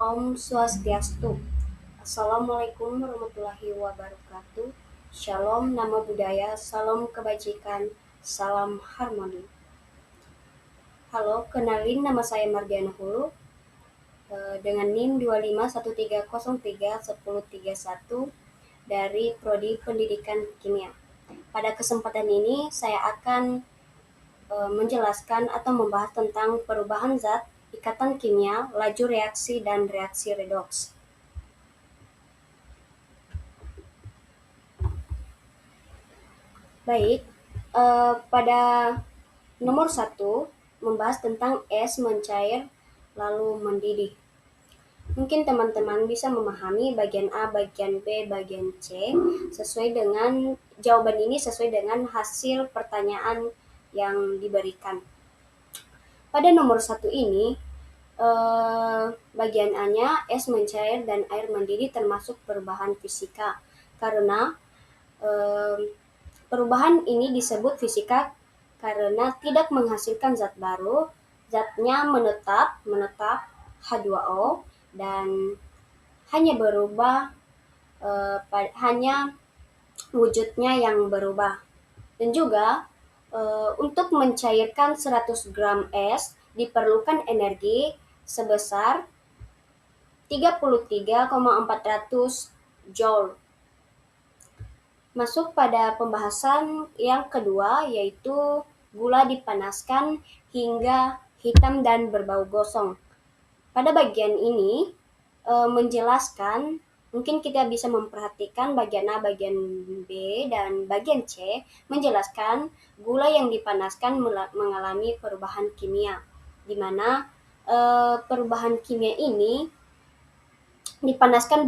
Om Swastiastu. Assalamualaikum warahmatullahi wabarakatuh. Shalom nama budaya, salam kebajikan, salam harmoni. Halo, kenalin nama saya Mardiana Hulu dengan NIM 2513031031 dari Prodi Pendidikan Kimia. Pada kesempatan ini saya akan menjelaskan atau membahas tentang perubahan zat, ikatan kimia, laju reaksi, dan reaksi redoks. Baik, pada nomor 1 membahas tentang es mencair lalu mendidih. Mungkin teman-teman bisa memahami bagian A, bagian B, bagian C sesuai dengan jawaban ini sesuai dengan hasil pertanyaan yang diberikan. Pada nomor 1 ini bagian A-nya es mencair dan air mendidih termasuk perubahan fisika karena perubahan ini disebut fisika karena tidak menghasilkan zat baru, zatnya menetap H2O dan hanya berubah hanya wujudnya yang berubah. Dan juga untuk mencairkan 100 gram es diperlukan energi sebesar 33,400 Joule. Masuk pada pembahasan yang kedua, yaitu gula dipanaskan hingga hitam dan berbau gosong. Pada bagian ini menjelaskan, mungkin kita bisa memperhatikan bagian A, bagian B, dan bagian C menjelaskan gula yang dipanaskan mengalami perubahan kimia, di mana perubahan kimia ini dipanaskan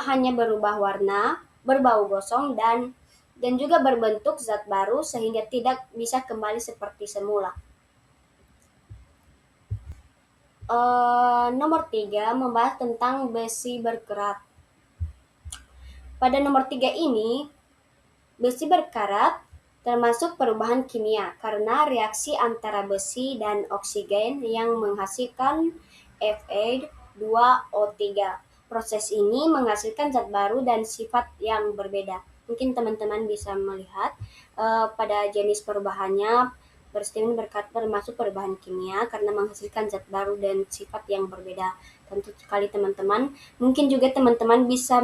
hanya berubah warna, berbau gosong, dan juga berbentuk zat baru sehingga tidak bisa kembali seperti semula. Nomor 3 membahas tentang besi berkerat. Pada nomor 3 ini, besi berkarat termasuk perubahan kimia karena reaksi antara besi dan oksigen yang menghasilkan Fe2O3. Proses ini menghasilkan zat baru dan sifat yang berbeda. Mungkin teman-teman bisa melihat pada jenis perubahannya. Bersih berkarat termasuk perubahan kimia karena menghasilkan zat baru dan sifat yang berbeda. Tentu sekali teman-teman. Mungkin juga teman-teman bisa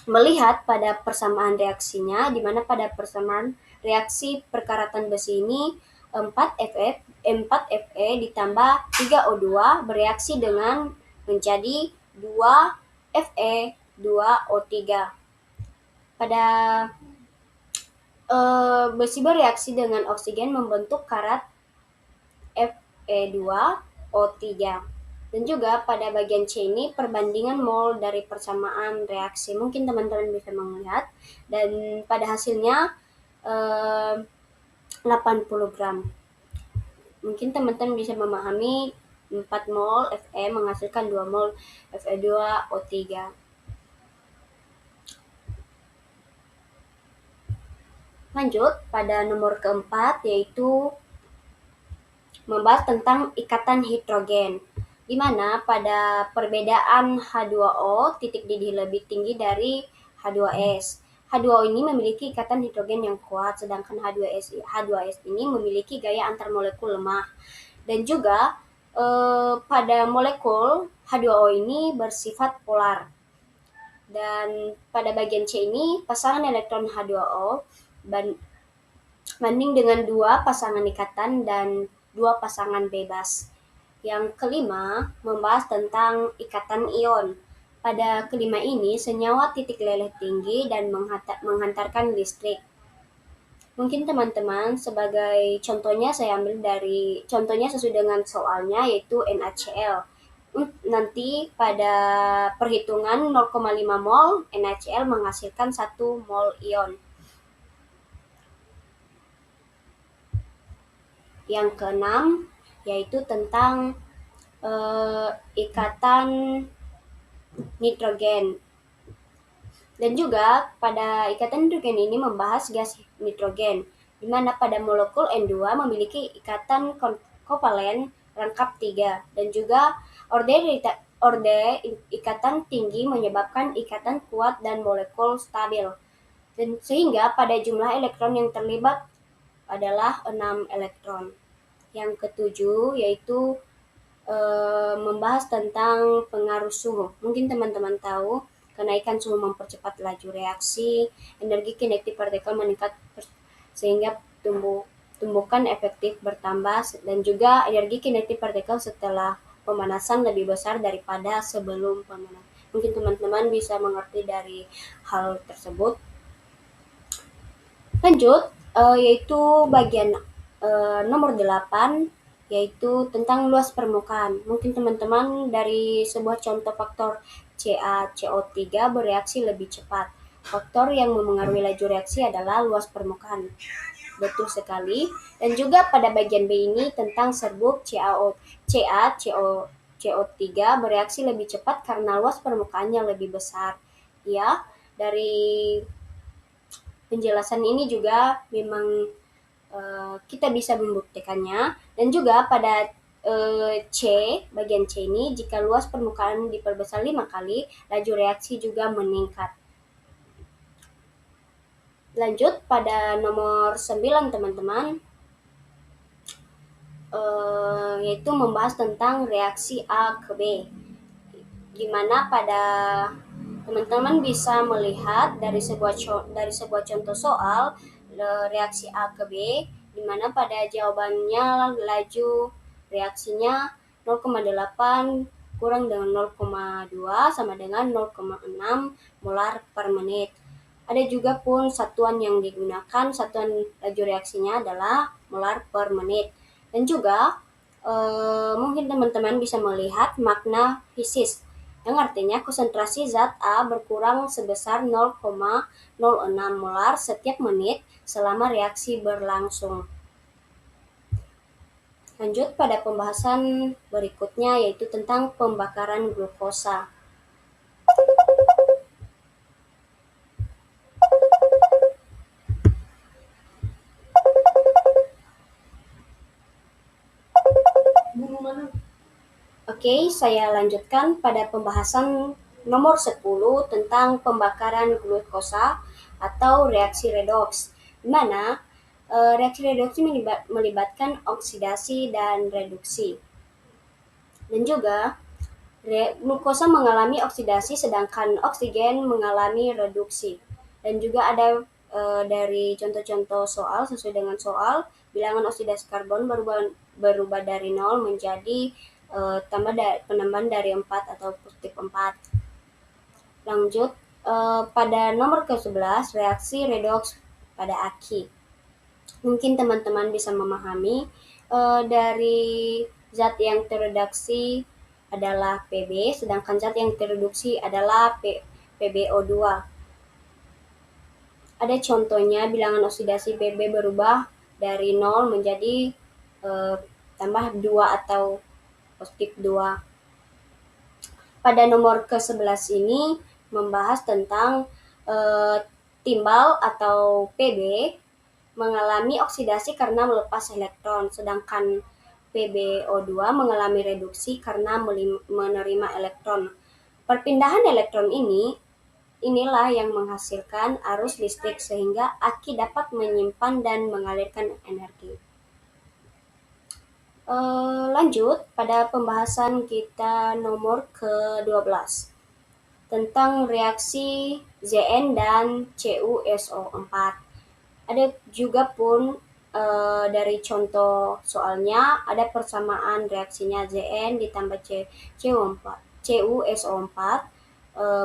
melihat pada persamaan reaksinya, di mana pada persamaan reaksi perkaratan besi ini 4Fe ditambah 3O2 bereaksi dengan menjadi 2Fe2O3. Pada besi bereaksi dengan oksigen membentuk karat Fe2O3. Dan juga pada bagian C ini perbandingan mol dari persamaan reaksi. Mungkin teman-teman bisa melihat. Dan pada hasilnya 80 gram. Mungkin teman-teman bisa memahami 4 mol Fe menghasilkan 2 mol Fe2O3. Lanjut pada nomor keempat, yaitu membahas tentang ikatan hidrogen, di mana pada perbedaan H2O titik didih lebih tinggi dari H2S. H2O ini memiliki ikatan hidrogen yang kuat, sedangkan H2S ini memiliki gaya antar molekul lemah. Dan juga pada molekul H2O ini bersifat polar. Dan pada bagian C ini pasangan elektron H2O banding dengan 2 pasangan ikatan dan 2 pasangan bebas. Yang kelima membahas tentang ikatan ion. Pada kelima ini senyawa titik leleh tinggi dan menghantarkan listrik. Mungkin teman-teman sebagai contohnya saya ambil dari contohnya sesuai dengan soalnya, yaitu NaCl. Nanti pada perhitungan 0,5 mol NaCl menghasilkan 1 mol ion. Yang keenam yaitu tentang ikatan nitrogen. Dan juga pada ikatan nitrogen ini membahas gas nitrogen, di mana pada molekul N2 memiliki ikatan kovalen rangkap 3 dan juga orde ikatan tinggi menyebabkan ikatan kuat dan molekul stabil. Dan sehingga pada jumlah elektron yang terlibat adalah 6 elektron. Yang ketujuh yaitu membahas tentang pengaruh suhu. Mungkin teman-teman tahu, kenaikan suhu mempercepat laju reaksi, energi kinetik partikel meningkat sehingga tumbukan efektif bertambah, dan juga energi kinetik partikel setelah pemanasan lebih besar daripada sebelum pemanasan. Mungkin teman-teman bisa mengerti dari hal tersebut. Lanjut, yaitu bagian nomor 8, yaitu tentang luas permukaan. Mungkin teman-teman dari sebuah contoh faktor CaCO3 bereaksi lebih cepat. Faktor yang memengaruhi laju reaksi adalah luas permukaan. Betul sekali. Dan juga pada bagian B ini tentang serbuk CaCO3 bereaksi lebih cepat karena luas permukaannya lebih besar. Ya, dari penjelasan ini juga memang kita bisa membuktikannya. Dan juga pada bagian C ini, jika luas permukaan diperbesar 5 kali, laju reaksi juga meningkat. Lanjut pada nomor 9 teman-teman, yaitu membahas tentang reaksi A ke B, di mana pada teman-teman bisa melihat dari sebuah contoh soal reaksi A ke B, di mana pada jawabannya laju reaksinya 0,8 kurang dengan 0,2 sama dengan 0,6 molar per menit. Ada juga pun satuan yang digunakan, satuan laju reaksinya adalah molar per menit. Dan juga mungkin teman-teman bisa melihat makna fisis, yang artinya konsentrasi zat A berkurang sebesar 0,06 molar setiap menit selama reaksi berlangsung. Lanjut pada pembahasan berikutnya, yaitu tentang pembakaran glukosa. Oke, saya lanjutkan pada pembahasan nomor 10 tentang pembakaran glukosa atau reaksi redoks, di mana reaksi redoks melibatkan oksidasi dan reduksi. Dan juga glukosa mengalami oksidasi sedangkan oksigen mengalami reduksi. Dan juga ada dari contoh-contoh soal, sesuai dengan soal, bilangan oksidasi karbon berubah dari 0 menjadi penambahan dari 4 atau positif 4. Lanjut pada nomor ke-11, reaksi redoks pada aki. Mungkin teman-teman bisa memahami dari zat yang teredaksi adalah Pb, sedangkan zat yang tereduksi adalah PbO2. Ada contohnya, bilangan oksidasi Pb berubah dari 0 menjadi tambah 2 atau positif 2. Pada nomor ke-11 ini membahas tentang timbal atau Pb mengalami oksidasi karena melepas elektron, sedangkan PbO2 mengalami reduksi karena menerima elektron. Perpindahan elektron inilah yang menghasilkan arus listrik sehingga aki dapat menyimpan dan mengalirkan energi. Lanjut pada pembahasan kita nomor ke-12 tentang reaksi Zn dan CuSO4. Ada juga pun dari contoh soalnya ada persamaan reaksinya Zn ditambah CuSO4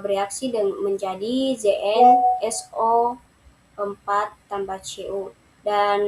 bereaksi menjadi ZnSO4 tambah Cu. Dan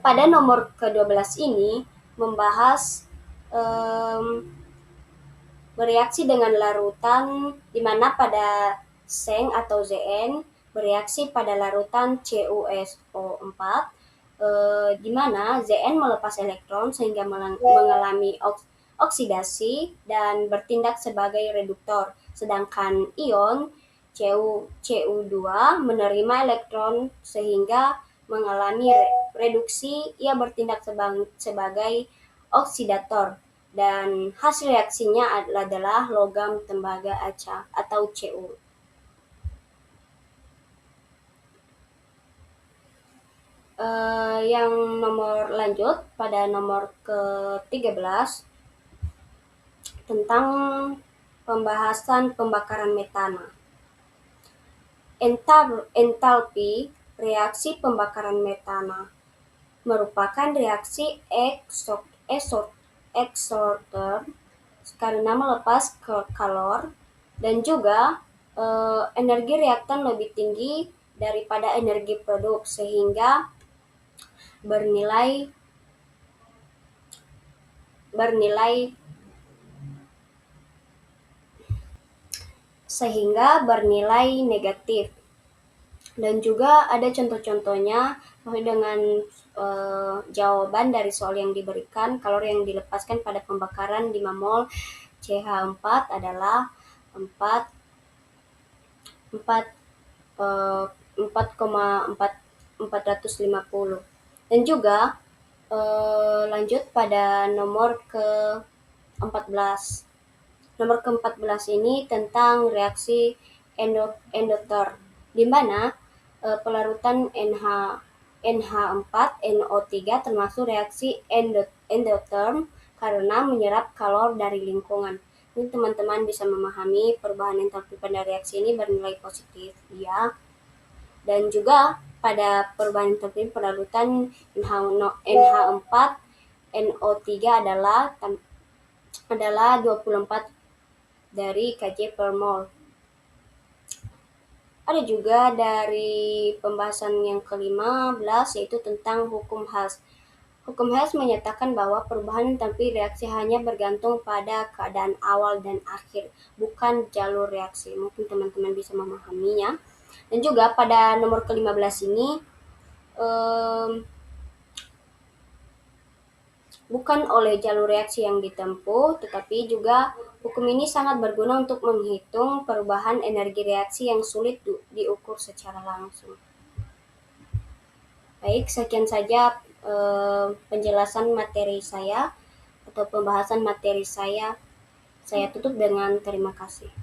pada nomor ke-12 ini membahas bereaksi dengan larutan, di mana pada Seng atau Zn bereaksi pada larutan CuSO4, di mana Zn melepas elektron sehingga mengalami oksidasi dan bertindak sebagai reduktor, sedangkan ion Cu2 menerima elektron sehingga mengalami reduksi, ia bertindak sebagai oksidator. dan hasil reaksinya adalah logam tembaga aca atau Cu. Yang nomor lanjut pada nomor ke-13 tentang pembahasan pembakaran metana. Entalpi reaksi pembakaran metana merupakan reaksi exotherm karena melepas kalor dan juga energi reaktan lebih tinggi daripada energi produk sehingga bernilai negatif. Dan juga ada contoh-contohnya dengan jawaban dari soal yang diberikan. Kalor yang dilepaskan pada pembakaran 5 mol CH4 adalah 4,450. Dan juga lanjut pada nomor ke-14. Nomor ke-14 ini tentang reaksi endotherm, di mana pelarutan NH4NO3 termasuk reaksi endotherm karena menyerap kalor dari lingkungan. Ini teman-teman bisa memahami perubahan entalpi pada reaksi ini bernilai positif, ya. Dan juga pada perubahan entalpi pelarutan NH4NO3 adalah 24 dari kJ per mol. Ada juga dari pembahasan yang ke-15 yaitu tentang hukum Hess. Hukum Hess menyatakan bahwa perubahan entalpi reaksi hanya bergantung pada keadaan awal dan akhir, bukan jalur reaksi. Mungkin teman-teman bisa memahaminya. Dan juga pada nomor ke-15 ini bukan oleh jalur reaksi yang ditempuh, tetapi juga hukum ini sangat berguna untuk menghitung perubahan energi reaksi yang sulit diukur secara langsung. Baik, sekian saja penjelasan materi saya atau pembahasan materi saya. Saya tutup dengan terima kasih.